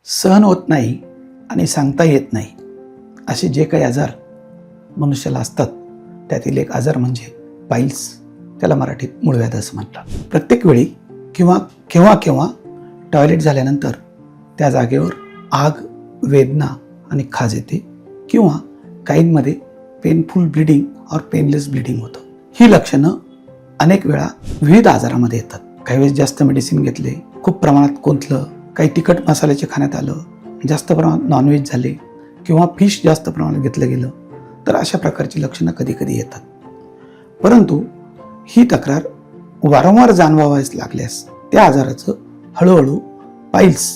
सहन होत नाही आणि सांगता येत नाही असे जे काही आजार मनुष्याला असतात त्यातील एक आजार म्हणजे पाईल्स, त्याला मराठीत मूळव्याध असं म्हणतात. प्रत्येक वेळी किंवा केव्हा केव्हा टॉयलेट झाल्यानंतर त्या जागेवर आग, वेदना आणि खाज येते किंवा काहींमध्ये पेनफुल ब्लिडिंग और पेनलेस ब्लिडिंग होतं. ही लक्षणं अनेक वेळा विविध आजारामध्ये येतात. काही वेळेस जास्त मेडिसिन घेतले, खूप प्रमाणात कोंतलं, काही तिखट मसाल्याचे खाण्यात आलं, जास्त प्रमाणात नॉनव्हेज झाले किंवा फिश जास्त प्रमाणात घेतलं गेलं तर अशा प्रकारची लक्षणं कधी कधी येतात. परंतु ही तक्रार वारंवार जाणवावयास लागल्यास त्या आजाराचं हळूहळू पाईल्स,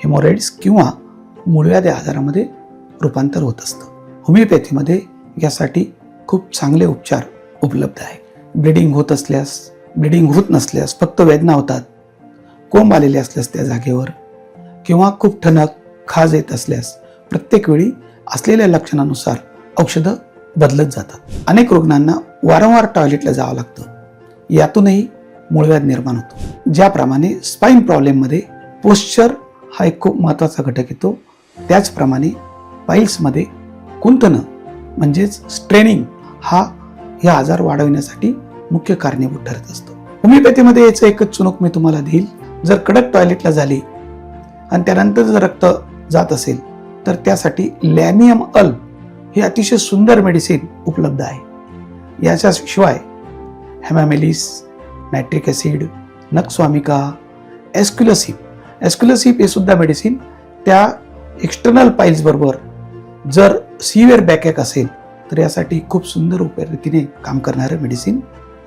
हेमोरॉइड्स किंवा मूळव्याध आजारामध्ये रूपांतर होत असतं. होमिओपॅथीमध्ये यासाठी खूप चांगले उपचार उपलब्ध आहेत. ब्लिडिंग होत असल्यास, ब्लिडिंग होत नसल्यास, फक्त वेदना होतात, कोंब आलेले असल्यास त्या जागेवर किंवा खूप ठणक, खाज येत असल्यास प्रत्येक वेळी असलेल्या लक्षणानुसार औषधं बदलत जातात. अनेक रुग्णांना वारंवार टॉयलेटला जावं लागतं, यातूनही मूळव्याध निर्माण होतो. ज्याप्रमाणे स्पाईन प्रॉब्लेममध्ये पोश्चर हा एक खूप महत्त्वाचा घटक येतो, त्याचप्रमाणे पाईल्समध्ये कुंतनं म्हणजेच स्ट्रेनिंग हा आजार वाढवण्यासाठी मुख्य कारणीभूत ठरत असतो. होमिओपॅथीमध्ये याचं एकच चुनूक मी तुम्हाला देईल, जर कडक टॉयलेटला झाली आणि त्यानंतर जर रक्त जात असेल तर त्यासाठी लॅमियम अल्ब हे अतिशय सुंदर मेडिसिन उपलब्ध आहे. याच्याशिवाय हेमामेलिस, नायट्रिक ॲसिड, नक्सवामिका, एस्क्युलसिप हे सुद्धा मेडिसिन त्या एक्सटर्नल पाईल्स बरोबर जर सिव्हिअर बॅकॅक असेल तर यासाठी खूप सुंदर रीतीने काम करणारं मेडिसिन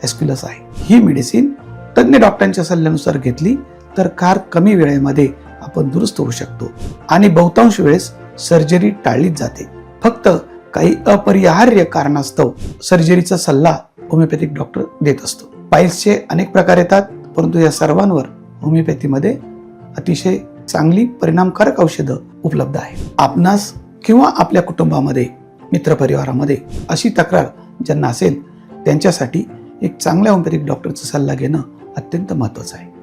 एस्क्युलस आहे. ही मेडिसिन तज्ञ डॉक्टरांच्या सल्ल्यानुसार घेतली तर फार कमी वेळेमध्ये आपण दुरुस्त होऊ शकतो आणि बहुतांश वेळेस सर्जरी टाळलीच जाते. फक्त काही अपरिहार्य कारणास्तव सर्जरीचा सल्ला होमिओपॅथिक डॉक्टर देत असतो. पाईल्सचे अनेक प्रकार येतात, परंतु या सर्वांवर होमिओपॅथीमध्ये अतिशय चांगली परिणामकारक औषधं उपलब्ध आहेत. आपणास किंवा आपल्या कुटुंबामध्ये, मित्रपरिवारामध्ये अशी तक्रार ज्यांना असेल त्यांच्यासाठी एक चांगल्या होमिओपॅथिक डॉक्टरचा सल्ला घेणं अत्यंत महत्त्वाचं आहे.